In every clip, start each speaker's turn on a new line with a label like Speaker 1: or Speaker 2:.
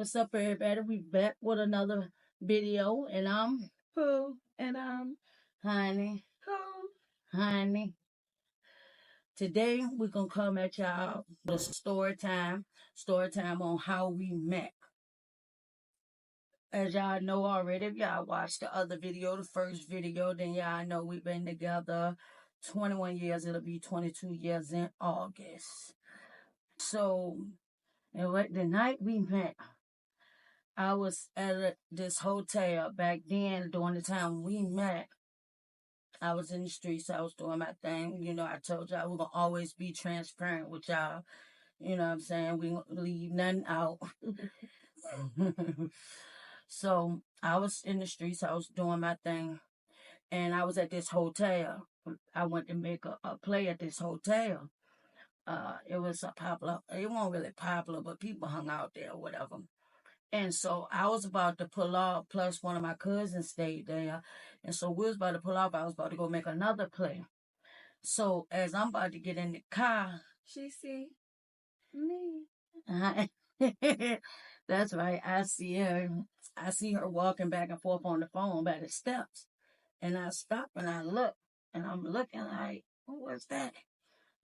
Speaker 1: What's up, everybody? We back with another video, and I'm
Speaker 2: Who and
Speaker 1: Honey.
Speaker 2: who?
Speaker 1: Honey. Today we're gonna come at y'all with story time on how we met. As y'all know already, if y'all watched the other video, the first video, then y'all know we've been together 21 years. It'll be 22 years in August. So, and the night we met, I was at this hotel back then during the time we met. I was in the streets. I was doing my thing. You know, I told y'all we're going to always be transparent with y'all. You know what I'm saying? We don't leave nothing out. So I was in the streets. I was doing my thing. And I was at this hotel. I went to make a play at this hotel. It was a popular, it wasn't really popular, but people hung out there or whatever. And so I was about to pull off, plus one of my cousins stayed there. And so we was about to pull off. I was about to go make another play. So as I'm about to get in the car,
Speaker 2: She see me.
Speaker 1: that's right, I see her. I see her walking back and forth on the phone by the steps. And I stop and I look. And I'm looking like, what's that?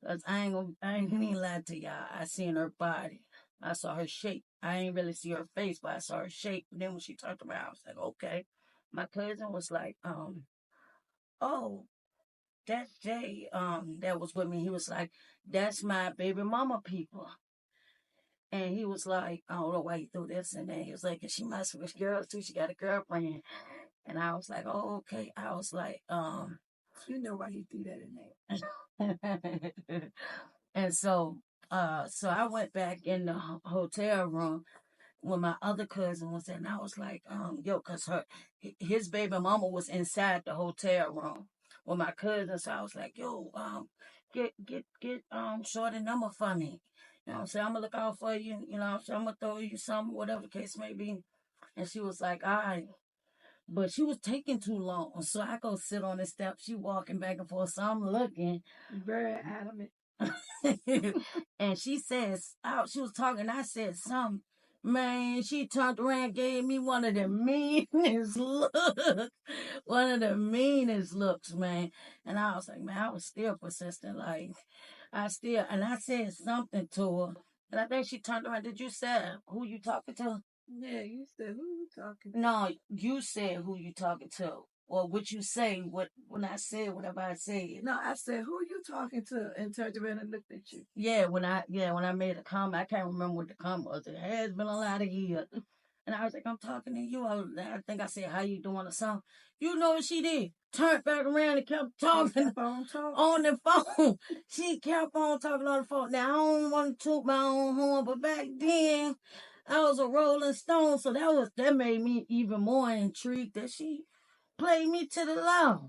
Speaker 1: Cause I ain't gonna lie to y'all. I seen her body. I saw her shape. I ain't really see her face, but I saw her shape. And then when she turned around, I was like, okay. My cousin was like, oh, that Jay, that was with me. He was like, that's my baby mama people. And he was like, I don't know why he threw this in there. He was like, she must with girls too. She got a girlfriend. And I was like, oh, okay. I was like,
Speaker 2: You know why he threw that in
Speaker 1: there. And so I went back in the hotel room when my other cousin was there, and I was like, yo, cause his baby mama was inside the hotel room with my cousin. So I was like, yo, get shorty number for me. You know what I'm saying? I'm gonna look out for you. You know what I'm saying? I'm gonna throw you something, whatever the case may be. And she was like, all right. But she was taking too long. So I go sit on the step. She walking back and forth. So I'm looking.
Speaker 2: Very adamant.
Speaker 1: And she says, oh, she was talking. I said something. Man, she turned around, gave me one of the meanest looks. One of the meanest looks, man. And I was like, man, I was still persistent. Like, and I said something to her. And I think she turned around. Did you say who you talking to?
Speaker 2: Yeah, you said who you talking to?
Speaker 1: No, you said who you talking to. Or what you say, when I said whatever I said.
Speaker 2: No, I said who you talking to, and turned around and looked at you.
Speaker 1: Yeah, when I made a comment, I can't remember what the comment was. It has been a lot of years. And I was like, I'm talking to you. I think I said, how you doing or something. You know what she did? Turned back around and kept talking on the phone. She kept on talking on the phone. Now, I don't want to toot my own horn, but back then, I was a Rolling Stone, so that made me even more intrigued that she played me to the left.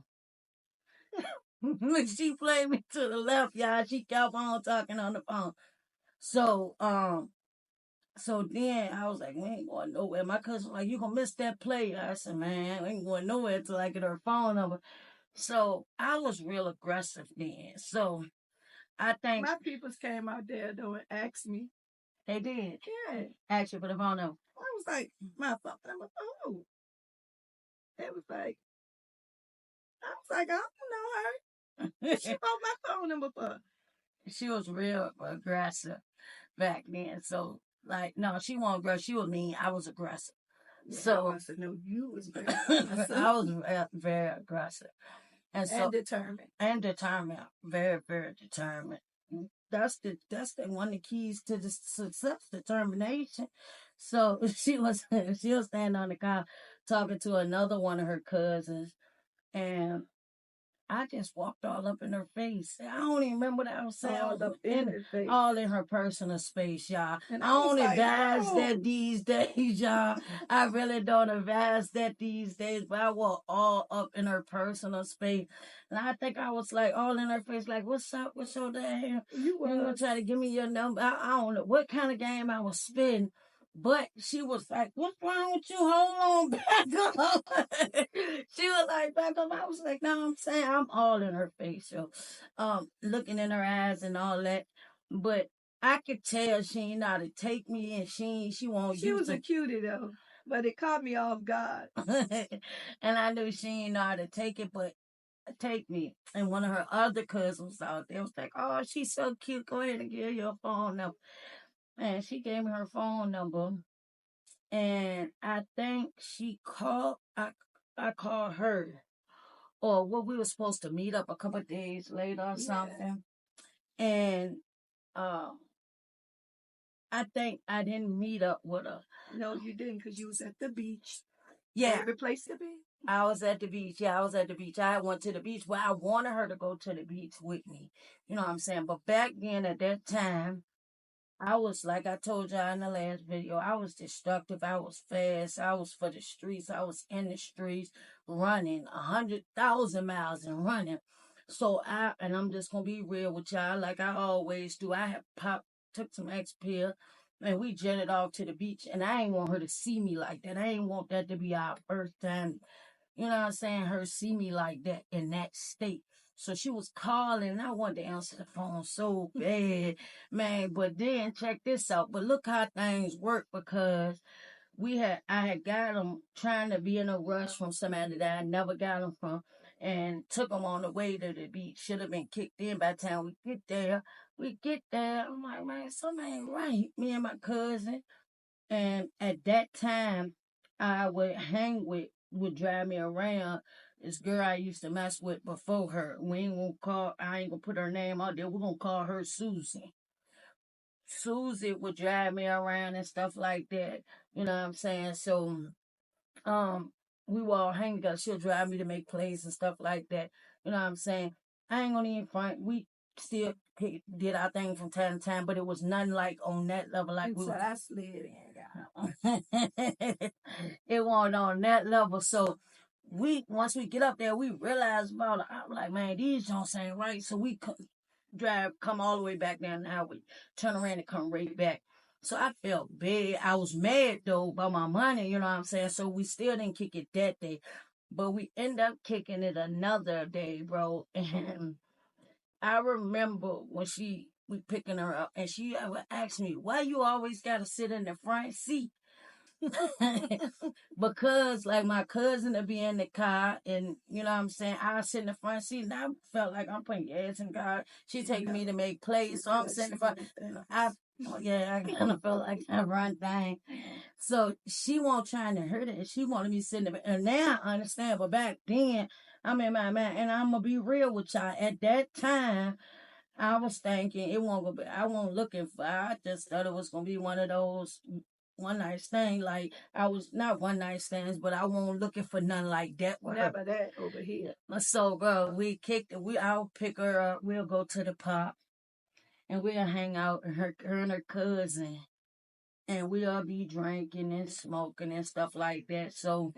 Speaker 1: She played me to the left, y'all. She kept on talking on the phone. So, so then I was like, we ain't going nowhere. My cousin was like, you gonna miss that play. I said, man, we ain't going nowhere till I get her phone number. So I was real aggressive then. So I think
Speaker 2: my peoples came out there though and asked me.
Speaker 1: They did.
Speaker 2: Yeah.
Speaker 1: Asked you for the phone number.
Speaker 2: I was like, my phone number. Oh. It was like, I was like, I don't know her. She bought my phone number for.
Speaker 1: She was real aggressive back then. So like, no, she wasn't aggressive. She was mean. I was aggressive.
Speaker 2: Yeah,
Speaker 1: so
Speaker 2: I said, no, you was very aggressive.
Speaker 1: I was very aggressive. And
Speaker 2: determined.
Speaker 1: And determined. Very, very determined. That's one of the keys to the success, determination. So she was standing on the car talking to another one of her cousins, and I just walked all up in her face. I don't even remember what I was saying. All in her personal space, y'all. And I don't advise that these days, y'all. I really don't advise that these days, but I walked all up in her personal space. And I think I was like all in her face, like, what's up? What's your name? You gonna try to give me your number? I don't know what kind of game I was spitting. But she was like, what's wrong with you? Hold on, back up. She was like, back up. I was like, no, I'm saying I'm all in her face. So, looking in her eyes and all that. But I could tell she ain't know how to take me, and she won't
Speaker 2: She
Speaker 1: use
Speaker 2: was a cutie though, but it caught me off guard.
Speaker 1: and I knew she ain't know how to take it, but take me. And one of her other cousins out there was like, "Oh, she's so cute. Go ahead and give her your phone number." And she gave me her phone number, and I think she called. I called her, or what we were supposed to meet up a couple of days later or something. And um, I think I didn't meet up with her.
Speaker 2: No, you didn't, because you was at the beach.
Speaker 1: Yeah,
Speaker 2: Favorite place to be.
Speaker 1: I was at the beach. Yeah, I was at the beach. I went to the beach. Well, I wanted her to go to the beach with me. You know what I'm saying? But back then, at that time, I was, like I told y'all in the last video, I was destructive. I was fast. I was for the streets. I was in the streets running 100,000 miles and running. So and I'm just gonna be real with y'all, like I always do. I have took some X pill, and we jetted off to the beach. And I ain't want her to see me like that. I ain't want that to be our first time. You know what I'm saying? Her see me like that in that state. So she was calling, and I wanted to answer the phone so bad, man. But then check this out. But look how things work, because I had got them trying to be in a rush from somebody that I never got them from, and took them on the way to the beach. Should have been kicked in by the time we get there. We get there, I'm like, man, something ain't right. Me and my cousin, and at that time, I would hang with, would drive me around. This girl I used to mess with before her. I ain't gonna put her name out there. We're gonna call her Susie. Susie would drive me around and stuff like that. You know what I'm saying? So, um, we were all hanging together. She'll drive me to make plays and stuff like that. You know what I'm saying? I ain't gonna even front. We still did our thing from time to time, but it was nothing like on that level like we
Speaker 2: So
Speaker 1: were.
Speaker 2: I slid in,
Speaker 1: It wasn't on that level. So once we get up there, we realize about it. I'm like, man, these don't ain't right. So we come all the way back down the highway, turn around and come right back. So I felt bad. I was mad though about my money, you know what I'm saying? So we still didn't kick it that day. But we end up kicking it another day, bro. And I remember when we picking her up, and she would ask me, why you always gotta sit in the front seat? Because like my cousin would be in the car, and you know what I'm saying, I sit in the front seat, and I felt like I'm putting gas in God. She take me to make plays, so I'm sitting in front. I yeah, I kind of felt like I run thing. So she won't trying to hurt it. She wanted me sitting there, and now I understand. But back then, I'm in my mind, and I'm gonna be real with y'all. At that time, I was thinking it won't go. I won't looking for. I just thought it was gonna be one of those one night stand. Like I was not one night stands, but I won't looking for none like that with her.
Speaker 2: never that over here.
Speaker 1: So, girl, we kicked it. I'll pick her up. We'll go to the pub, and we'll hang out. And her and her cousin, and we'll be drinking and smoking and stuff like that. So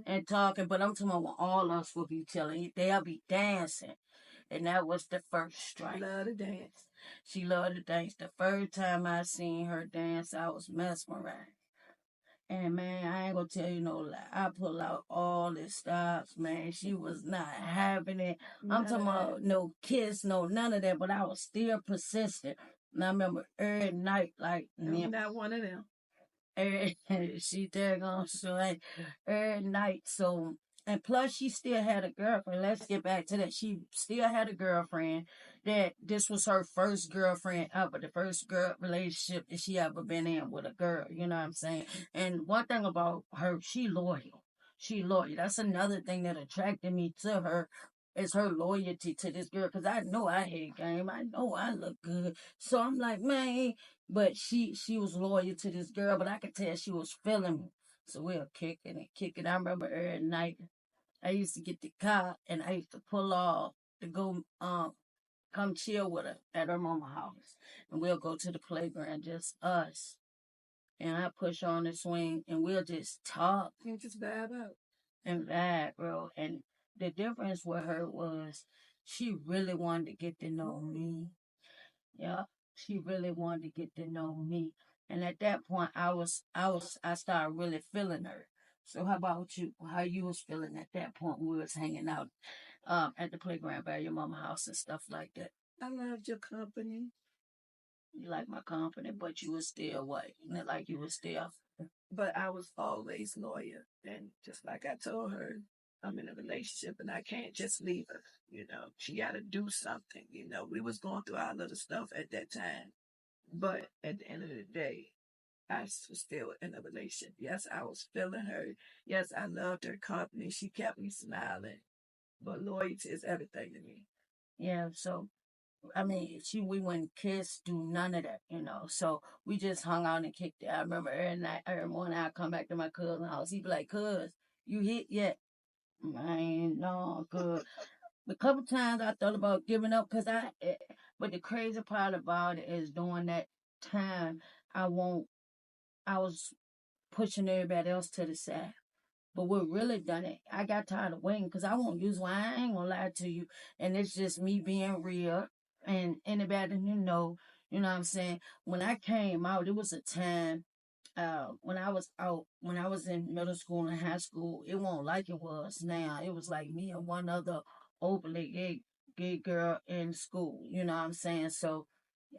Speaker 1: and talking. But I'm talking about all us will be chilling. They'll be dancing. And that was the first strike.
Speaker 2: Love to dance.
Speaker 1: She loved to dance. The first time I seen her dance, I was mesmerized. And man, I ain't gonna tell you no lie. I pull out all the stops, man. She was not having it. I'm talking about no kiss, no none of that, but I was still persistent. And I remember every night, like,
Speaker 2: I'm not one of them.
Speaker 1: she did on so like every night. So and plus she still had a girlfriend. Let's get back to that. She still had a girlfriend. That this was her first girlfriend ever, the first girl relationship that she ever been in with a girl. You know what I'm saying? And one thing about her, she loyal. She loyal. That's another thing that attracted me to her. Is her loyalty to this girl, because I know I had game. I know I look good. So I'm like, man, but she was loyal to this girl, but I could tell she was feeling me. So we were kicking and kicking. I remember every night I used to get the car and I used to pull off to go come chill with her at her mama house. And we'll go to the playground, just us. And I push on the swing and we'll just talk.
Speaker 2: And just vibe out.
Speaker 1: And vibe, bro. And the difference with her was she really wanted to get to know me. Yeah, she really wanted to get to know me. And at that point, I started really feeling her. So how about you? How you was feeling at that point when we was hanging out at the playground by your mama house and stuff like that?
Speaker 2: I loved your company.
Speaker 1: You like my confidence, but you was still what? Like you was still.
Speaker 2: But I was always loyal. And just like I told her, I'm in a relationship and I can't just leave her. She got to do something. We was going through our little stuff at that time. But at the end of the day, I was still in a relationship. Yes, I was feeling her. Yes, I loved her company. She kept me smiling. But loyalty is everything to me.
Speaker 1: Yeah, so I mean, we wouldn't kiss, do none of that. So we just hung out and kicked it. I remember every night, every morning, I come back to my cousin's house. He'd be like, "Cuz, you hit yet?" I ain't no good. A couple times I thought about giving up but the crazy part about it is during that time, I won't. I was pushing everybody else to the side. But what really done it, I got tired of waiting because I won't use one. I ain't gonna lie to you. And it's just me being real. And anybody you know what I'm saying? When I came out, it was a time when I was out, when I was in middle school and high school, it wasn't like it was now. It was like me and one other openly gay girl in school. You know what I'm saying? So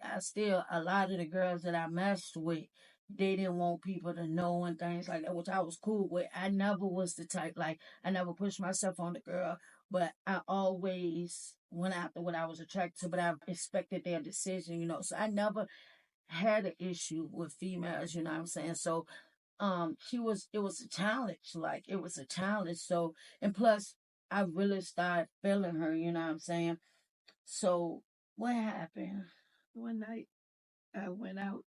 Speaker 1: I still a lot of the girls that I messed with, they didn't want people to know and things like that, which I was cool with. I never was the type like I never pushed myself on the girl, but I always went after what I was attracted to, but I expected their decision. So I never had an issue with females, you know what I'm saying? So it was a challenge, like it was a challenge. So and plus I really started feeling her, you know what I'm saying? So what happened?
Speaker 2: One night, I went out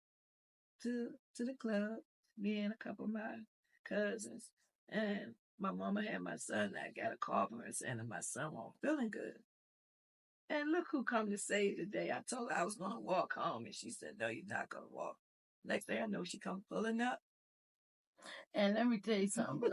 Speaker 2: to the club, me and a couple of my cousins, and my mama had my son. I got a call from her saying that my son wasn't feeling good. And look who come to save the day. I told her I was gonna walk home, and she said, "No, you're not gonna walk." Next thing I know, she come pulling up.
Speaker 1: And let me tell you something.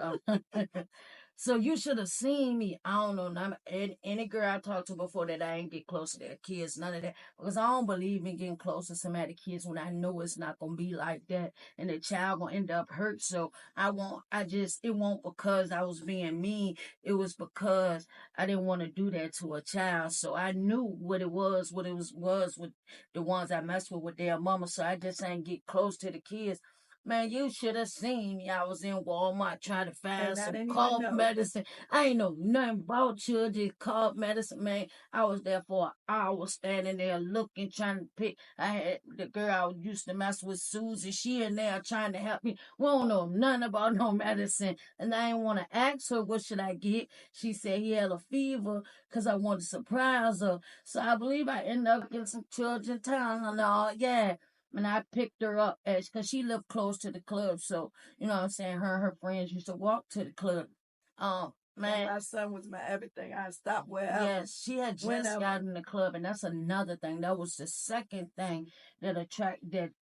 Speaker 1: So you should have seen me. I don't know. Any girl I talked to before that, I ain't get close to their kids, none of that. Because I don't believe in getting close to somebody's kids when I know it's not gonna be like that, and the child gonna end up hurt. So I won't. It won't because I was being mean. It was because I didn't want to do that to a child. So I knew what it was with the ones I messed with their mama. So I just ain't get close to the kids. Man, you should have seen me. I was in Walmart trying to find
Speaker 2: And I
Speaker 1: some
Speaker 2: didn't even
Speaker 1: cough
Speaker 2: know.
Speaker 1: medicine. I ain't know nothing about children cough medicine, man. I was there for an hour standing there looking, trying to pick. I had the girl I used to mess with, Susie. She in there trying to help me. We don't know nothing about no medicine. And I didn't want to ask her, what should I get? She said he had a fever because I wanted to surprise her. So I believe I ended up getting some children time and all. Yeah, and I picked her up as because she lived close to the club. So, you know what I'm saying? Her and her friends used to walk to the club.
Speaker 2: And
Speaker 1: Man,
Speaker 2: my son was my everything. I stopped wherever,
Speaker 1: yes, she had just
Speaker 2: whenever.
Speaker 1: gotten in the club, and that's another thing. That was the second thing that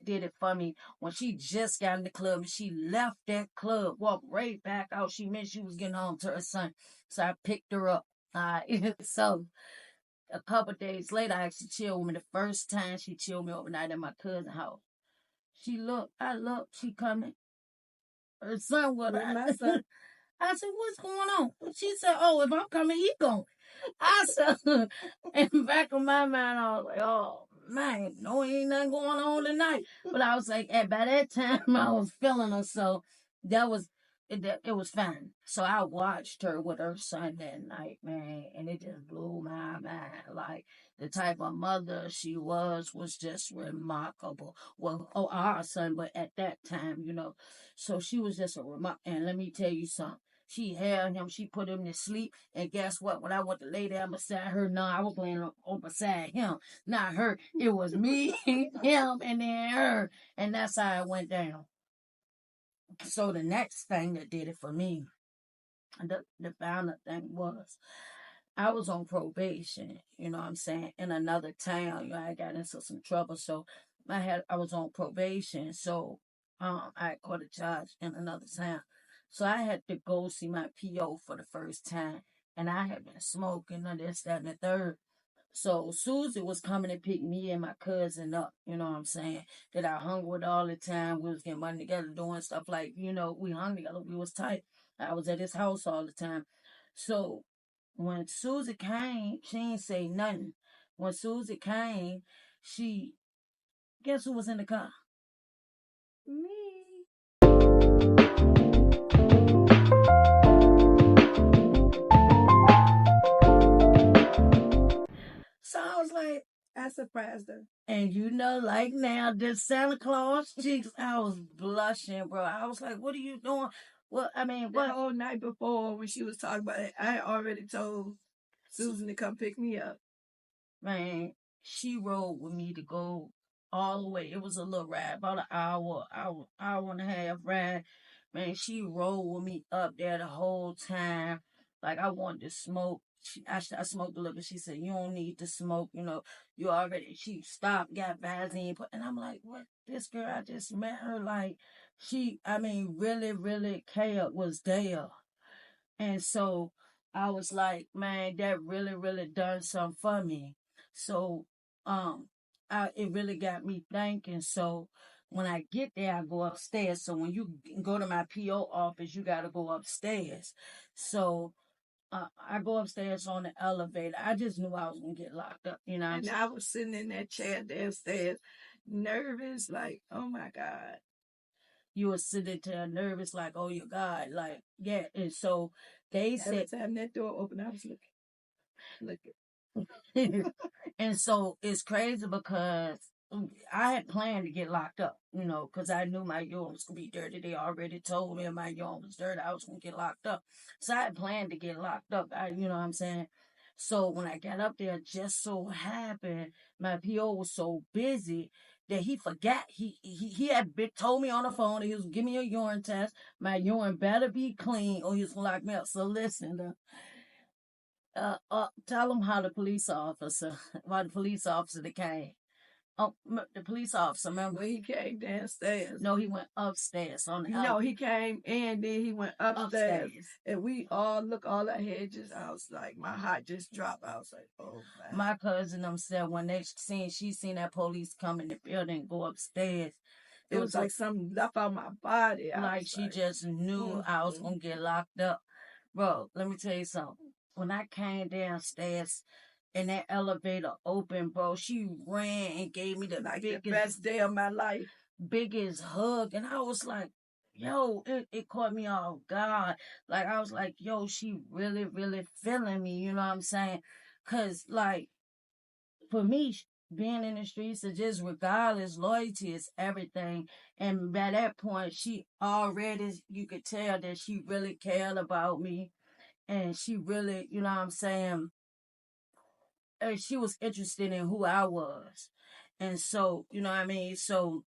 Speaker 1: did it for me. When she just got in the club and she left that club, walked right back out. She meant she was getting home to her son. So I picked her up. So a couple days later, I actually chilled with me. The first time she chilled me overnight at my cousin's house. I looked, she coming. Her son with
Speaker 2: With
Speaker 1: her.
Speaker 2: my son,
Speaker 1: I said, what's going on? She said, oh, if I'm coming, he going. I said, in the back of my mind, I was like, oh, man, no, ain't nothing going on tonight. But I was like, by that time, I was feeling her. So that was, it was fine. So I watched her with her son that night, man, and it just blew my mind. Like, the type of mother she was just remarkable. Well, oh, our son, but at that time, so she was just a remark. And let me tell you something. She held him, she put him to sleep, and guess what? When I went to lay down beside her, no, I was laying on beside him, not her. It was me, him, and then her, and that's how it went down. So the next thing that did it for me, the final thing was I was on probation, you know what I'm saying, in another town. I got into some trouble. So I was on probation. So I caught a charge in another town. So I had to go see my PO for the first time. And I had been smoking and this, that, and the third. So Susie was coming to pick me and my cousin up, you know what I'm saying? That I hung with all the time. We was getting money together, doing stuff like, we hung together. We was tight. I was at his house all the time. So when Susie came, she ain't say nothing. When Susie came, she guess who was in the car?
Speaker 2: Me.
Speaker 1: So I was like,
Speaker 2: I surprised her.
Speaker 1: and you know, like now, this Santa Claus cheeks, I was blushing, bro. I was like, what are you doing? Well, I mean,
Speaker 2: The
Speaker 1: what?
Speaker 2: whole night before when she was talking about it, I had already told Susan to come pick me up.
Speaker 1: Man, she rode with me to go all the way. It was a little ride, about an hour and a half ride. Man, she rode with me up there the whole time. Like I wanted to smoke. I smoked a little bit. She said, "You don't need to smoke. You know, you already." She stopped, got Vaseline, and I'm like, "What? This girl, I just met her. Like, I mean, really, really cared, was there." And so I was like, man, that really, really done something for me. So it really got me thinking. So when I get there, I go upstairs. So when you go to my PO office, you got to go upstairs. So I go upstairs on the elevator. I just knew I was gonna get locked up. You know what I'm
Speaker 2: And
Speaker 1: saying?
Speaker 2: I was sitting in that chair downstairs, nervous, like, oh my God.
Speaker 1: You were sitting there nervous, like, oh your God, like yeah. And so they
Speaker 2: Every
Speaker 1: said,
Speaker 2: time that door opened, I was looking.
Speaker 1: and so it's crazy because I had planned to get locked up, you know, because I knew my urine was gonna be dirty. They already told me if my urine was dirty, I was gonna get locked up. So I had planned to get locked up. You know what I'm saying? So when I got up there, just so happened my PO was so busy that he forgot. He had been, told me on the phone that he was give me a urine test. My urine better be clean or he was gonna lock me up. So listen, tell them how the police officer, why the police officer that came. Oh, the police officer, remember?
Speaker 2: When he came downstairs.
Speaker 1: No, he went upstairs on the
Speaker 2: No, he came in, then he went upstairs.
Speaker 1: upstairs.
Speaker 2: And we all look, all our hedges. I was like, my heart just dropped. I was like, oh man.
Speaker 1: My cousin them said when she seen that police come in the building, go upstairs.
Speaker 2: It was like something left out my body. I
Speaker 1: Like
Speaker 2: was
Speaker 1: she
Speaker 2: like,
Speaker 1: just knew I was gonna get locked up. Bro, let me tell you something. When I came downstairs and that elevator opened, bro, she ran and gave me the
Speaker 2: like the
Speaker 1: biggest
Speaker 2: best day of my life.
Speaker 1: biggest hug. And I was like, yo, it caught me off guard. Like I was like, yo, she really, really feeling me, you know what I'm saying? Cause like for me, being in the streets is just regardless, loyalty is everything. And by that point, she already, you could tell that she really cared about me. And she really, you know what I'm saying? She was interested in who I was. And so, you know what I mean? So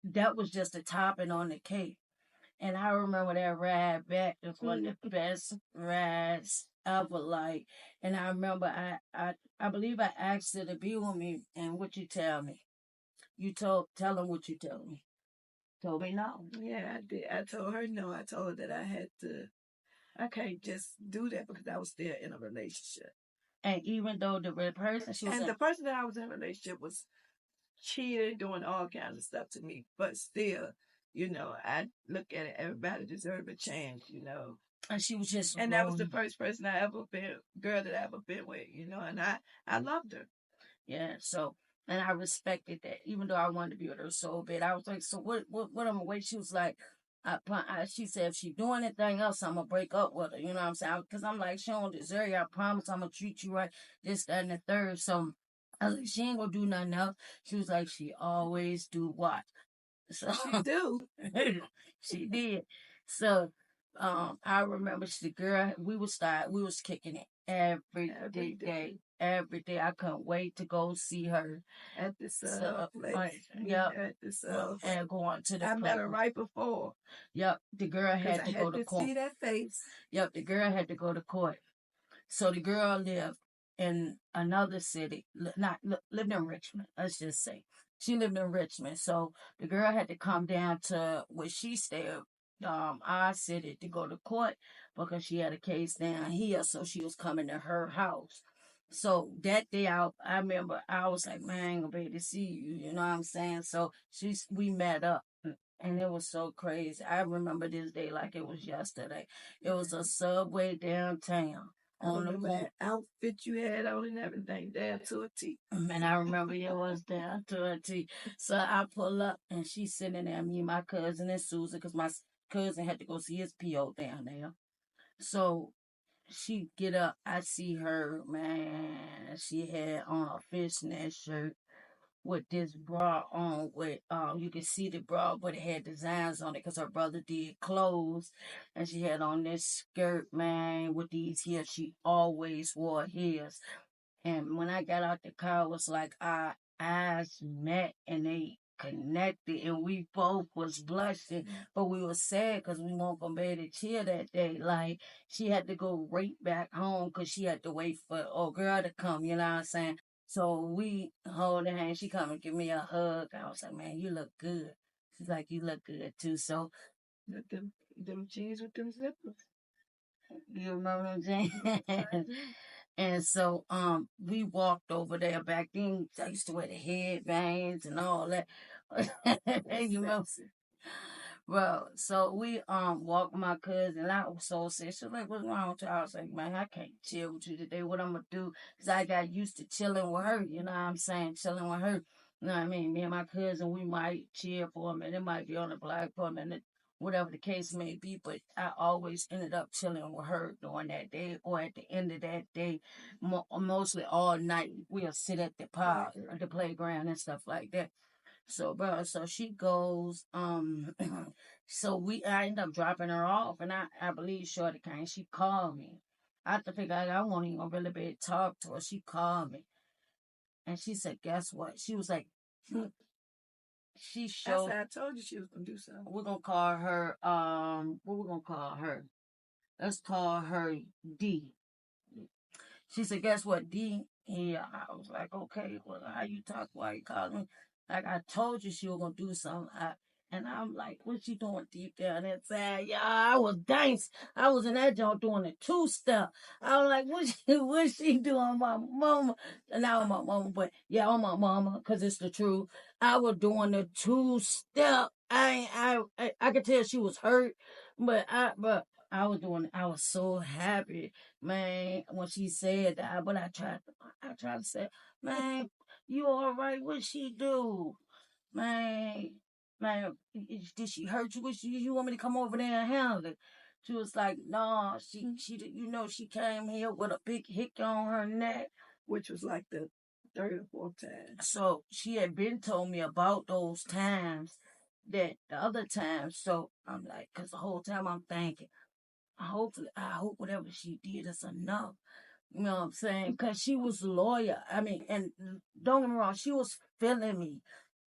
Speaker 1: that was just the topping on the cake. And I remember that ride back was one of the best rides ever. Like, and I remember I believe I asked her to be with me. And what you tell me? Tell them what you tell me. Told me no.
Speaker 2: Yeah, I did. I told her no. I told her that I can't just do that because I was still in a relationship.
Speaker 1: And even though the person she was
Speaker 2: And
Speaker 1: in,
Speaker 2: the person that I was in a relationship was cheating, doing all kinds of stuff to me. But still, I look at it, everybody deserves a chance,
Speaker 1: and she was just
Speaker 2: And that was the
Speaker 1: rolling.
Speaker 2: first person girl that I ever been with, and I loved her.
Speaker 1: Yeah, so and I respected that, even though I wanted to be with her so bad. I was like, so what am I wait? She was like, she said if she do anything else, I'm gonna break up with her. You know what I'm saying? Because I'm like, she don't deserve you. I promise I'm gonna treat you right. This, that, and the third. So I was like, she ain't gonna do nothing else. She was like, she always do what? So
Speaker 2: She do.
Speaker 1: she did. So I remember the girl we was kicking it
Speaker 2: Every day.
Speaker 1: Every day. I couldn't wait to go see her.
Speaker 2: At the sub
Speaker 1: So
Speaker 2: place.
Speaker 1: yep.
Speaker 2: At the sub.
Speaker 1: And going to the
Speaker 2: I met
Speaker 1: club.
Speaker 2: her right before.
Speaker 1: Yep, the girl
Speaker 2: Because
Speaker 1: had
Speaker 2: I
Speaker 1: to go
Speaker 2: had
Speaker 1: to
Speaker 2: to
Speaker 1: court.
Speaker 2: see that face.
Speaker 1: Yep, the girl had to go to court. So the girl lived in another city, not lived in Richmond. Let's just say she lived in Richmond. So the girl had to come down to where she stayed, our city, to go to court because she had a case down here. So she was coming to her house. So that day, I remember I was like, man, I ain't gonna be able to see you. You know what I'm saying? So we met up. And it was so crazy. I remember this day like it was yesterday. It was a subway downtown.
Speaker 2: I
Speaker 1: on the
Speaker 2: remember
Speaker 1: phone.
Speaker 2: that outfit you had on and everything, down to a T.
Speaker 1: And I remember it was there to a T. So I pull up and she's sitting there, me and my cousin and Susan, because my cousin had to go see his PO down there. So she get up, I see her, man. She had on a fishnet shirt with this bra on with you can see the bra but it had designs on it because her brother did clothes, and she had on this skirt, man, with these heels. She always wore heels. And when I got out the car, it was like our eyes met and they connected, and we both was blushing, but we were sad because we weren't gonna be able to chill that day. Like she had to go right back home because she had to wait for old girl to come. You know what I'm saying? So we hold her hand. She come and give me a hug. I was like, man, you look good. She's like, you look good too. So
Speaker 2: With them jeans with them zippers.
Speaker 1: you remember what I'm saying?
Speaker 2: Yes, I do.
Speaker 1: And so we walked over there. Back then I used to wear the headbands and all that.
Speaker 2: That's
Speaker 1: You remember?
Speaker 2: sexy.
Speaker 1: Bro, so we walked with my cousin, and I was so sick. She was like, "What's wrong with you?" I was like, "Man, I can't chill with you today. What I'm gonna do?" Because I got used to chilling with her. You know what I'm saying? Chilling with her. You know what I mean? Me and my cousin, we might chill for a minute. It might be on the block for a minute, whatever the case may be. But I always ended up chilling with her during that day, or at the end of that day, mostly all night. We'll sit at the park, or the playground, and stuff like that. So, bro, so she goes, so I end up dropping her off, and I believe Shorty came. She called me. I have to figure out, I won't even really be able to talk to her. She called me, and she said, guess what? She was like, she
Speaker 2: That's
Speaker 1: showed,
Speaker 2: how I told you she was gonna do something.
Speaker 1: we're going to call her, what we're going to call her? Let's call her D. She said, guess what, D? Yeah, I was like, okay, well, how you talk? Why you calling me? Like, I told you she was going to do something. And I'm like, what she doing deep down inside? Yeah, I was dancing. I was in that joint doing a two-step. I was like, what she doing, my mama? Not on my mama, but yeah, on my mama, because it's the truth. I was doing the two-step. I could tell she was hurt, but I was doing, I was so happy, man, when she said that. But I tried to say, man, you all right? What she do, man? Man, did she hurt you? You want me to come over there and handle it? She was like, no, she came here with a big hickey on her neck.
Speaker 2: Which was like the third or fourth time.
Speaker 1: So she had been told me about those times, that the other times. So I'm like, cause the whole time I'm thinking, I hope whatever she did is enough. You know what I'm saying? Because she was loyal. I mean, and don't get me wrong, she was feeling me.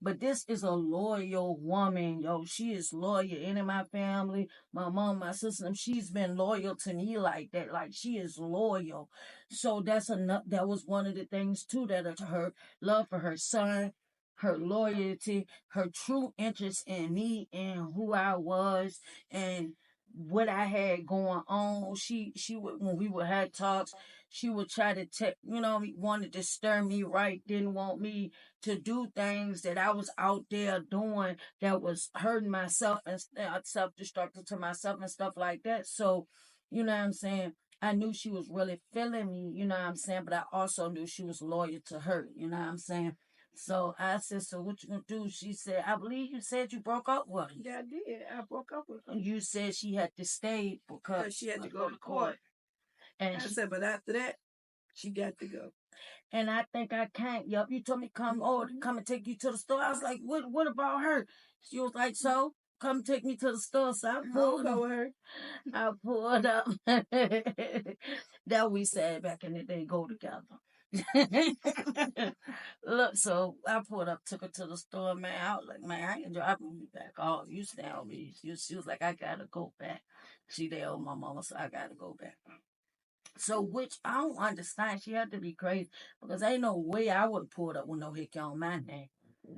Speaker 1: But this is a loyal woman, yo. She is loyal. In my family, my mom, my sister, she's been loyal to me like that. Like she is loyal. So that's enough. That was one of the things too, that her love for her son, her loyalty, her true interest in me and who I was, and what I had going on. She would, when we would have talks, she would try to take, wanted to stir me right, didn't want me to do things that I was out there doing that was hurting myself and self-destructive to myself and stuff like that. So, you know what I'm saying? I knew she was really feeling me, you know what I'm saying? But I also knew she was loyal to her, you know what I'm saying? So I said, so what you gonna do? She said, I believe you said you broke up with her.
Speaker 2: Yeah, I did. I broke up with her.
Speaker 1: You said she had to stay
Speaker 2: Because
Speaker 1: because
Speaker 2: she had to go to court.
Speaker 1: and
Speaker 2: I
Speaker 1: she
Speaker 2: said, but after that, she got to go.
Speaker 1: and I think I can't. Yup, you told me come and take you to the store. I was like, what about her? She was like, so come take me to the store. So I pulled
Speaker 2: Go
Speaker 1: up.
Speaker 2: with her.
Speaker 1: I pulled up. That we said back in the day, go together. Look, so I pulled up, took her to the store, man. I was like, man, I ain't dropping you back off. You stay on me. She was like, I gotta go back. She there with my mama, so I gotta go back. So, which I don't understand. She had to be crazy because ain't no way I would have pulled up with no hickey on my name.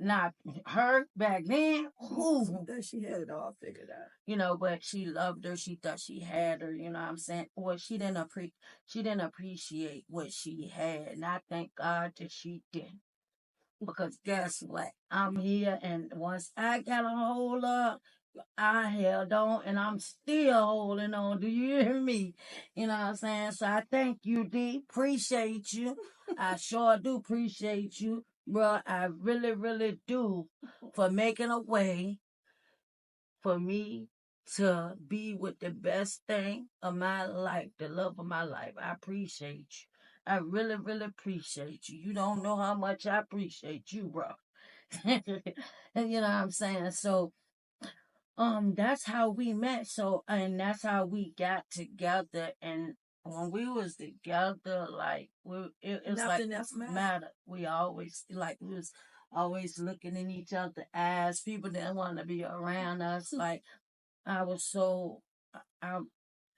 Speaker 1: Not her back then. Who?
Speaker 2: That she had it all figured out.
Speaker 1: But she loved her. She thought she had her. You know what I'm saying? Well, she didn't appreciate what she had, and I thank God that she didn't. Because guess what? I'm here, and once I got a hold of, I held on and I'm still holding on. Do you hear me? You know what I'm saying? So I thank you, D. Appreciate you. I sure do appreciate you, bro. I really, really do for making a way for me to be with the best thing of my life, the love of my life. I appreciate you. I really, really appreciate you. You don't know how much I appreciate you, bro. And you know what I'm saying? So that's how we met. So and that's how we got together. And when we was together, like it's
Speaker 2: Nothing
Speaker 1: like
Speaker 2: else matters.
Speaker 1: matter. We always like we was always looking in each other's eyes. People didn't want to be around us. Like I was so I'm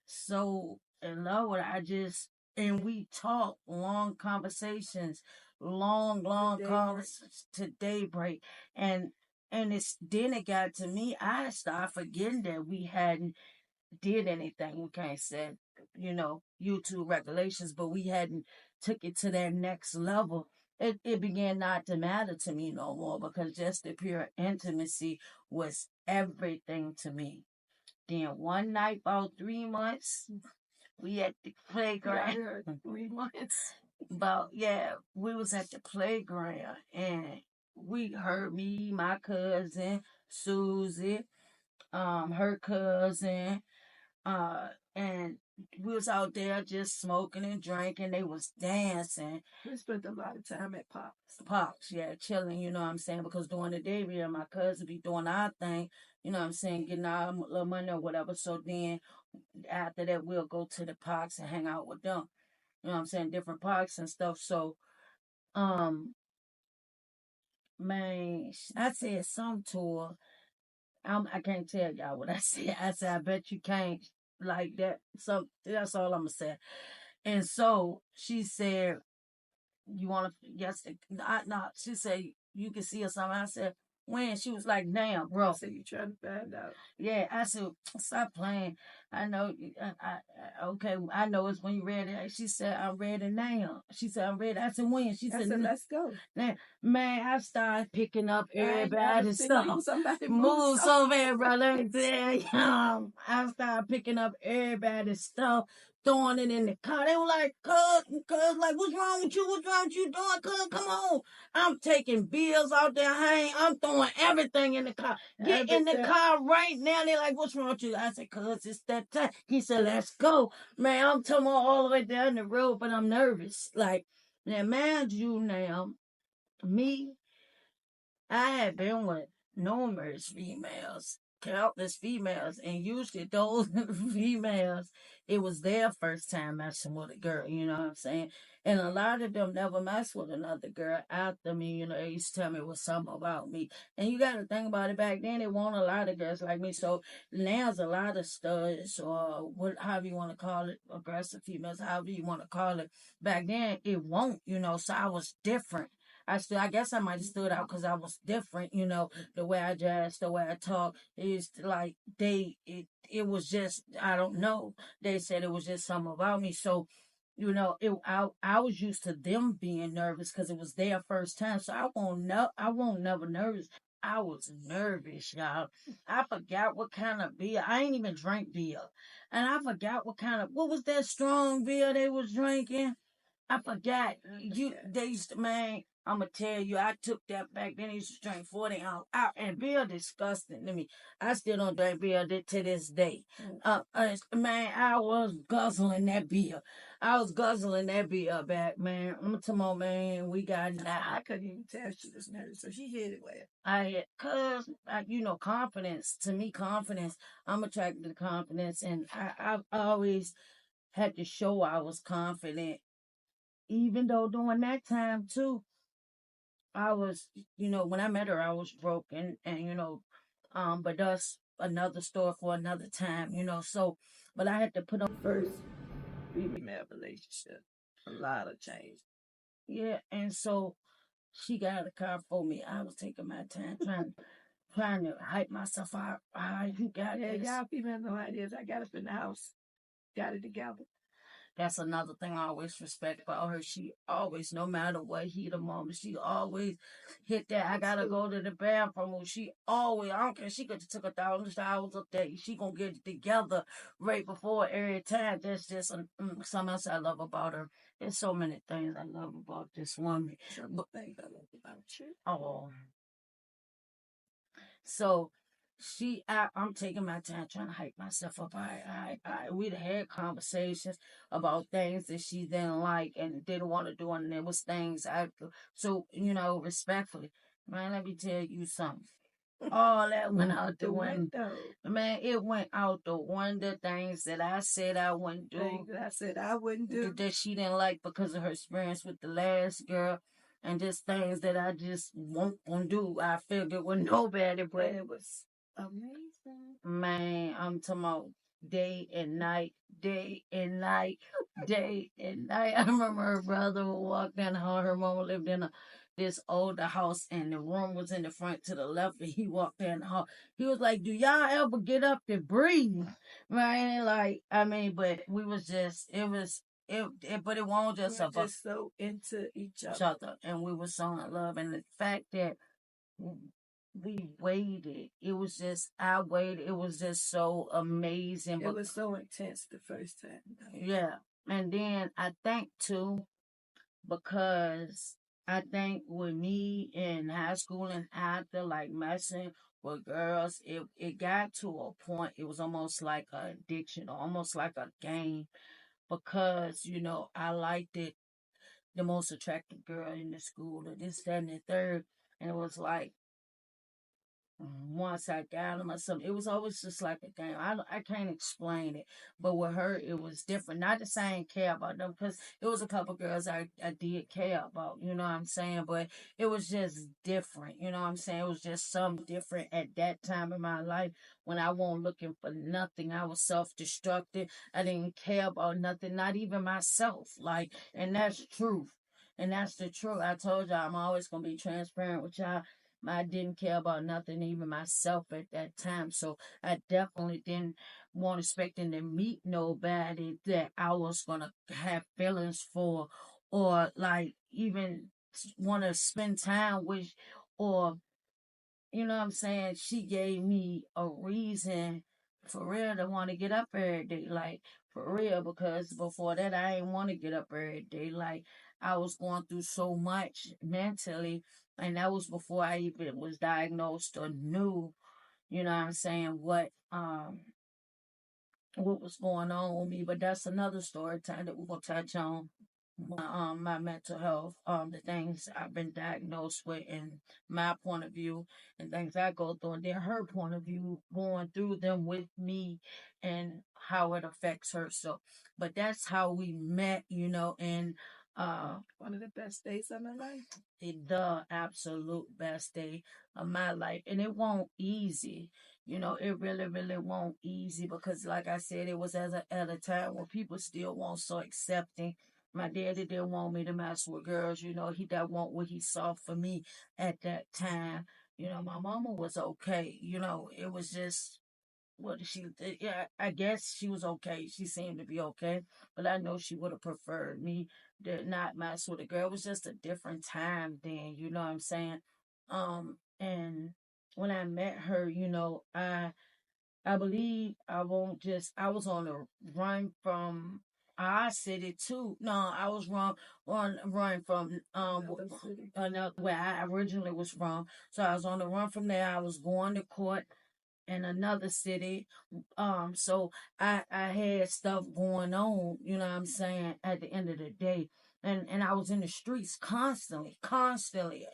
Speaker 1: so in love with her. I just and we talk long conversations, long conversations to daybreak, and it's then it got to me. I started forgetting that we hadn't did anything. We can't say YouTube regulations, but we hadn't took it to that next level. It began not to matter to me no more because just the pure intimacy was everything to me. Then one night, about 3 months, we at the
Speaker 2: Yeah, I
Speaker 1: playground.
Speaker 2: heard 3 months.
Speaker 1: About yeah, we was at the playground and we heard me, my cousin, Susie, her cousin, and we was out there just smoking and drinking. They was dancing.
Speaker 2: We spent a lot of time at Pops.
Speaker 1: Pops, yeah, chilling, you know what I'm saying? Because during the day, me and my cousin be doing our thing, you know what I'm saying, getting our little money or whatever. So then after that, we'll go to the parks and hang out with them. You know what I'm saying? Different parks and stuff. So, um, man, I said some to her. I can't tell y'all what I said. I said, I bet you can't like that. So that's all I'm gonna say. And so she said, "You want to?" Yes, not. She said, "You can see or something." I said, "When?" She was like, "Damn, bro."
Speaker 2: So you trying to find out?
Speaker 1: Yeah, I said, "Stop playing." I know. Okay. I know it's when you ready. She said, "I'm ready now." She said, "I'm ready." I said, "When?" She
Speaker 2: I
Speaker 1: said,
Speaker 2: said, let's go.
Speaker 1: Man, I started picking up
Speaker 2: I ain't never
Speaker 1: everybody's
Speaker 2: seen
Speaker 1: stuff.
Speaker 2: somebody
Speaker 1: Move
Speaker 2: so
Speaker 1: so bad, brother. I started picking up everybody's stuff, throwing it in the car. They were like, cuz, like, what's wrong with you? What's wrong with you doing? Cuz, come on. I'm taking bills out there, hang. I'm throwing everything in the car. Get in the car right now. They're like, what's wrong with you? I said, cuz, it's that time. He said, let's go. Man, I'm talking all the way down the road, but I'm nervous. Like, now, mind you now, me, I had been with numerous females, countless females, and usually those females, it was their first time messing with a girl, you know what I'm saying? And a lot of them never messed with another girl after me, they used to tell me it was something about me. And you got to think about it, back then, it wasn't a lot of girls like me. So now there's a lot of studs, or however you want to call it, aggressive females, however you want to call it. Back then, it won't, so I was different. I guess I might have stood out because I was different, the way I dressed, the way I talk. It's like it was just, I don't know. They said it was just something about me. So, I was used to them being nervous because it was their first time. So I won't never nervous. I was nervous, y'all. I forgot what kind of beer. I ain't even drink beer. And I forgot what was that strong beer they was drinking? I forgot. They used to, man, I'm gonna tell you, I took that back then. I used to drink 40 ounce out, and beer disgusting to me. I still don't drink beer to this day. Man, I was guzzling that beer. I was guzzling that beer back, man. I'm talking about, man, we got now.
Speaker 2: I couldn't even tell she was nervous, so she hit it well.
Speaker 1: I had, cause confidence. To me, confidence. I'm attracted to confidence, and I've always had to show I was confident, even though during that time too, I was, when I met her, I was broken, and but that's another story for another time, So, but I had to put on first
Speaker 2: Female relationship, a lot of change.
Speaker 1: Yeah, and so she got out of the car for me. I was taking my time trying to hype myself out. You got
Speaker 2: Yeah,
Speaker 1: this.
Speaker 2: y'all females know how it is. I got up in the house, got it together.
Speaker 1: That's another thing I always respect about her. She always, no matter what heat of moment, she always hit that. I gotta go to the bathroom. She always, I don't care. She could have took 1,000 showers up there. She gonna get it together right before every time. That's just something else I love about her. There's so many things I love about this woman.
Speaker 2: Some things I love about you.
Speaker 1: Oh, so I'm taking my time trying to hype myself up. We'd had conversations about things that she didn't like and didn't want to do, and there was things so respectfully, man. Let me tell you something. All that went out the window. Man, it went out the window. Things that I said I wouldn't do.
Speaker 2: Things that I said I wouldn't do.
Speaker 1: That she didn't like because of her experience with the last girl. And just things that I just won't gonna do. I figured with nobody, but
Speaker 2: it was amazing.
Speaker 1: Man, I'm talking about day and night, day and night, day and night. I remember her brother would walk down the hall. Her mama lived in this older house, and the room was in the front to the left. And he walked down the hall. He was like, "Do y'all ever get up to breathe?" Right? Like, I mean, but we was just, it was. But it won't just
Speaker 2: we were just so into each other,
Speaker 1: and we were so in love. And the fact that we waited. It was just I waited. It was just so amazing.
Speaker 2: It was so intense the first time.
Speaker 1: Yeah. And then I think too, because I think with me in high school and after like messing with girls, it got to a point it was almost like an addiction, almost like a game. Because, I liked it the most attractive girl in the school or this, that, and the third. And it was like once I got him or something. It was always just like a game. I can't explain it, but with her, it was different. Not to say I didn't care about them, because it was a couple girls I did care about, you know what I'm saying? But it was just different, you know what I'm saying? It was just something different at that time in my life when I wasn't looking for nothing. I was self-destructed. I didn't care about nothing, not even myself. Like, and that's truth. And that's the truth. I told y'all I'm always gonna be transparent with y'all. I didn't care about nothing, even myself at that time. So I definitely didn't want expecting to meet nobody that I was gonna have feelings for, or like even want to spend time with, or you know what I'm saying? She gave me a reason for real to want to get up every day, like for real, because before that I didn't want to get up every day. Like I was going through so much mentally, and that was before I even was diagnosed or knew, you know what I'm saying, what was going on with me. But that's another story time that we're gonna touch on my mental health, the things I've been diagnosed with, and my point of view, and things I go through, and then her point of view, going through them with me, and how it affects her. So, but that's how we met, and
Speaker 2: one of the best days of my life.
Speaker 1: The absolute best day of my life, and it won't easy. It really, really won't easy, because, like I said, it was at a time where people still weren't so accepting. My daddy didn't want me to mess with girls. He didn't want what he saw for me at that time. My mama was okay. It was just what she, yeah, I guess she was okay. She seemed to be okay, but I know she would have preferred me to not mess with a girl. It was just a different time then, you know what I'm saying? And when I met her, I believe I was on a run from our city too. No, I was run from another where I originally was from. So I was on the run from there. I was going to court in another city. So I had stuff going on, you know what I'm saying, at the end of the day. And I was in the streets constantly,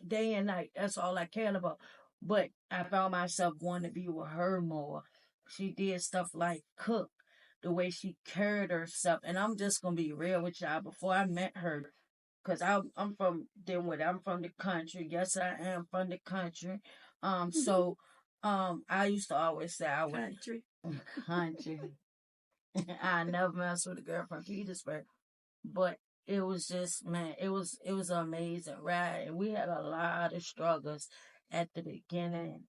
Speaker 1: day and night. That's all I cared about. But I found myself wanting to be with her more. She did stuff like cook, the way she carried herself. And I'm just gonna be real with y'all. Before I met her, because I'm from Denwood. I'm from the country. Yes, I am from the country. So I used to always say I was country. I never messed with a girl from Petersburg, but it was just, man, it was an amazing ride, and we had a lot of struggles at the beginning.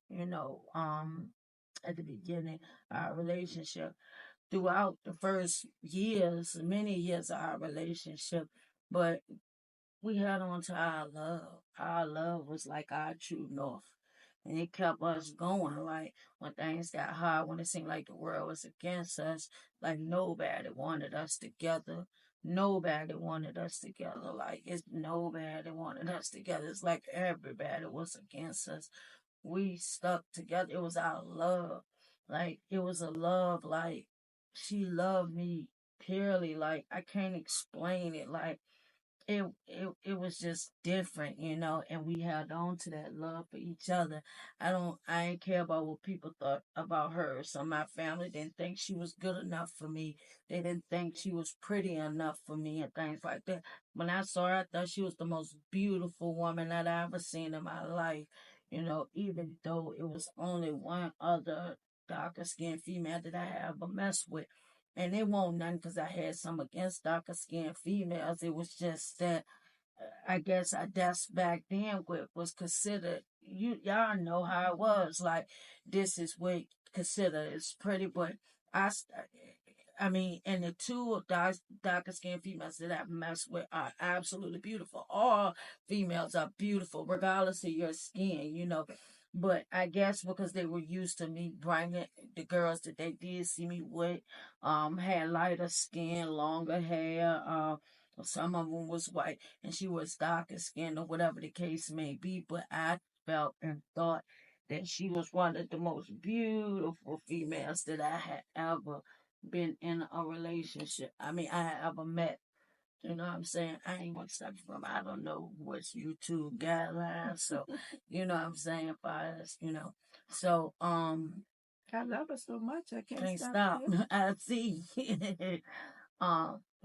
Speaker 1: At the beginning, our relationship. throughout the first years, many years of our relationship, but we held on to our love. Our love was like our true north. And it kept us going. Like when things got hard, when it seemed like the world was against us, like nobody wanted us together. Nobody wanted us together. Like it's nobody wanted us together. It's like everybody was against us. We stuck together. It was our love. Like it was a love like she loved me purely. Like I can't explain it. Like it was just different, and we held on to that love for each other. I ain't care about what people thought about her. So my family didn't think she was good enough for me. They didn't think she was pretty enough for me and things like that. When I saw her, I thought she was the most beautiful woman that I ever seen in my life. Even though it was only one other darker skinned female that I ever messed with. And it won't nothing because I had some against darker skinned females. It was just that I guess that's back then what was considered. Y'all know how it was. Like this is what considered is pretty, but I, st- I mean, and the two darker skinned females that I've messed with are absolutely beautiful. All females are beautiful, regardless of your skin. But I guess because they were used to me bringing the girls that they did see me with, had lighter skin, longer hair, some of them was white, and she was darker skinned or whatever the case may be. But I felt and thought that she was one of the most beautiful females that I had ever been in a relationship. I mean, I had ever met. You know what I'm saying? I ain't gonna stop from I don't know what's YouTube guidelines. So, you know what I'm saying, fires. So
Speaker 2: I love her so much, I can't
Speaker 1: can't
Speaker 2: stop
Speaker 1: stop.
Speaker 2: there.
Speaker 1: I see.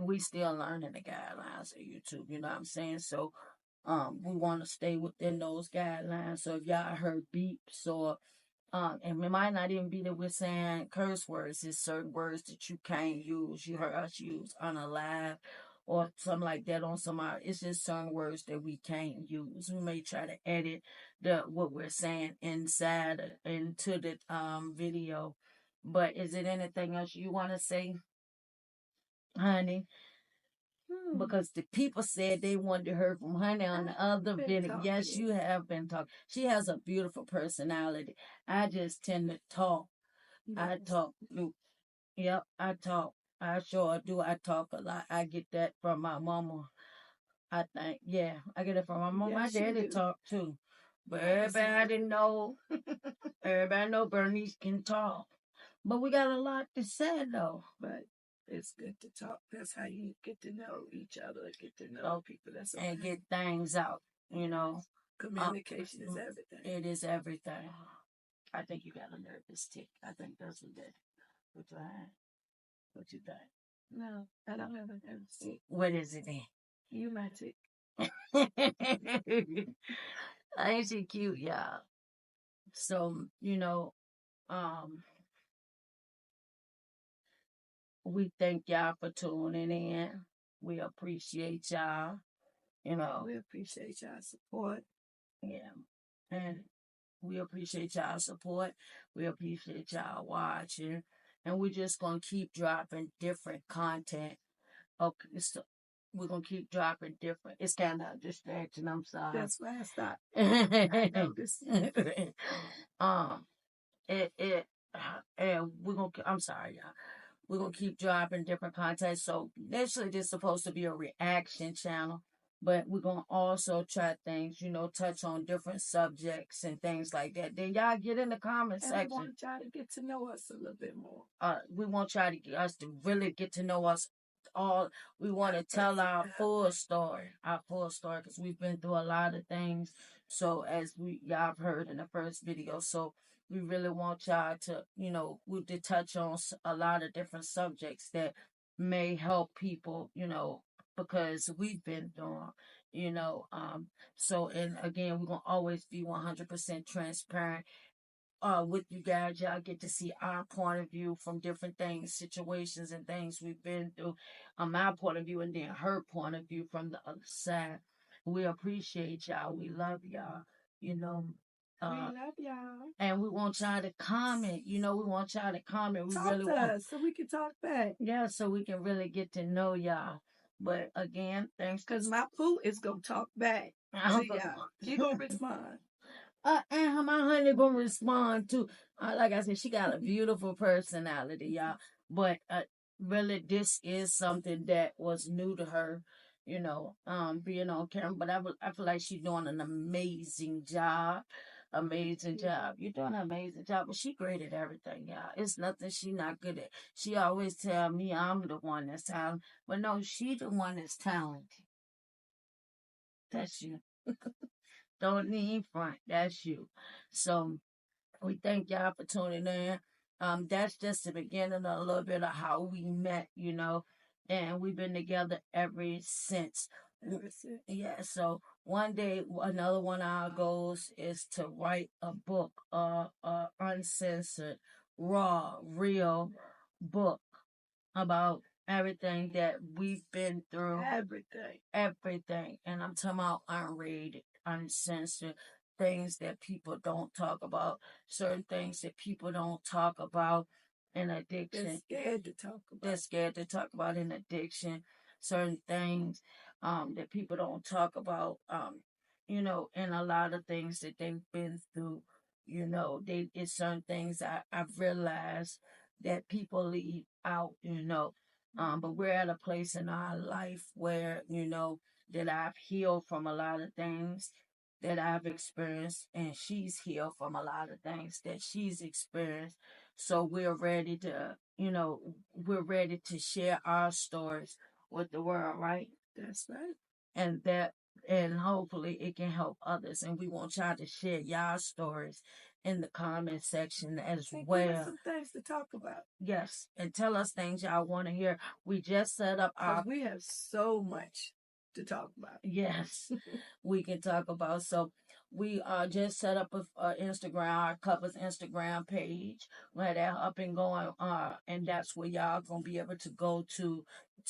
Speaker 1: We still learning the guidelines of YouTube, you know what I'm saying? So we want to stay within those guidelines. So if y'all heard beeps or and it might not even be that we're saying curse words. It's certain words that you can't use. You heard us use unalive or something like that on some. It's just certain words that we can't use. We may try to edit the what we're saying inside into the video. But is it anything else you want to say, honey? Because the people said they wanted to hear from Honey on the other
Speaker 2: Been
Speaker 1: video. Yes,
Speaker 2: talking.
Speaker 1: you have been talking. She has a beautiful personality. I just tend to talk. I
Speaker 2: Yes.
Speaker 1: talk. Yep, I talk. I sure do. I talk a lot. I get that from my mama. I think. Yeah, I get it from my mama. My
Speaker 2: Yes, you
Speaker 1: daddy
Speaker 2: do.
Speaker 1: talk too. But
Speaker 2: I can see it.
Speaker 1: everybody know Bernice can talk. But we got a lot to say though.
Speaker 2: But it's good to talk. That's how you get to know each other, get to know
Speaker 1: So,
Speaker 2: people. That's okay.
Speaker 1: and get things out. You know. Uh,
Speaker 2: Communication is everything.
Speaker 1: it is everything. I think you got a nervous tick. I think that's what that. What you had? What you think?
Speaker 2: No, I don't have a nervous tick.
Speaker 1: What is it then?
Speaker 2: You my tick.
Speaker 1: Ain't she cute, y'all? So, um, we thank y'all for tuning in. We appreciate y'all, you know.
Speaker 2: We appreciate y'all support.
Speaker 1: Yeah. And we appreciate y'all support. We appreciate y'all watching. And we're just gonna keep dropping different content. Okay, so we're gonna keep dropping different. It's kind of a distraction. I'm sorry.
Speaker 2: That's why I stopped. I noticed.
Speaker 1: um, it and we're gonna. I'm sorry, y'all. We're gonna keep dropping different content. So initially, this is supposed to be a reaction channel, but we're gonna also try things. Touch on different subjects and things like that. Then y'all get in the comment
Speaker 2: And we
Speaker 1: section.
Speaker 2: want y'all to get to know us a little bit more.
Speaker 1: We want y'all to get us to really get to know us all. We want to tell our full story, because we've been through a lot of things. So as y'all have heard in the first video, so we really want y'all to, we to touch on a lot of different subjects that may help people, because we've been through 'em. So, and again, we're gonna always be 100% transparent with you guys. Y'all get to see our point of view from different things, situations, and things we've been through. My point of view, and then her point of view from the other side. We appreciate y'all. We love y'all. You know,
Speaker 2: We love y'all.
Speaker 1: And we want y'all to comment. You know, we want y'all to comment. We
Speaker 2: Talk
Speaker 1: really
Speaker 2: to
Speaker 1: want,
Speaker 2: us so we can talk back.
Speaker 1: yeah, so we can really get to know y'all. But again, thanks.
Speaker 2: Because my poo is going to talk back to y'all. She going to respond.
Speaker 1: And my honey gonna respond to. Like I said, she got a beautiful personality, y'all. But really, this is something that was new to her, you know, being on camera. But I feel like she's doing an amazing job. Amazing job. You're doing an amazing job. But she great at everything, y'all. It's nothing she not good at. She always tell me I'm the one that's talented. But no, she the one that's talented. That's you. Don't need front. That's you. So we thank y'all for tuning in. That's just the beginning of a little bit of how we met, you know, and we've been together ever since. Yeah, so one day, another one of our goals is to write a book, uncensored, raw, real book about everything that we've been through.
Speaker 2: Everything.
Speaker 1: Everything. And I'm talking about unrated, uncensored, things that people don't talk about, certain things that people don't talk about in addiction.
Speaker 2: They're scared to talk about.
Speaker 1: They're scared to talk about in addiction, certain things that people don't talk about, you know, and a lot of things that they've been through. You know, it's certain things I've realized that people leave out, you know. But we're at a place in our life where, you know, that I've healed from a lot of things that I've experienced, and she's healed from a lot of things that she's experienced. So we're ready to, you know, we're ready to share our stories with the world, right?
Speaker 2: That's right.
Speaker 1: And that, and hopefully it can help others. And we want y'all to share y'all stories in the comment section as well.
Speaker 2: Give us some things to talk about.
Speaker 1: Yes, and tell us things y'all want to hear. We just set up our.
Speaker 2: We have so much to talk about.
Speaker 1: Yes, we can talk about. So we just set up a Instagram, our couple's Instagram page. We had that up and going, and that's where y'all gonna be able to go to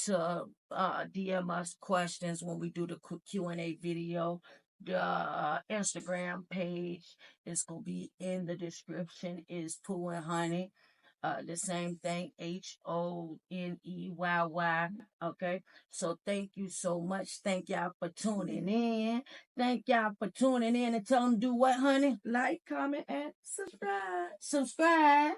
Speaker 1: DM us questions when we do the Q&A video. The Instagram page is gonna be in the description. Is Pooh and Honey. The same thing, HONEYY. Okay. So thank you so much. Thank y'all for tuning in. Thank y'all for tuning in, and tell them do what, honey?
Speaker 2: Like, comment, and subscribe.
Speaker 1: Subscribe.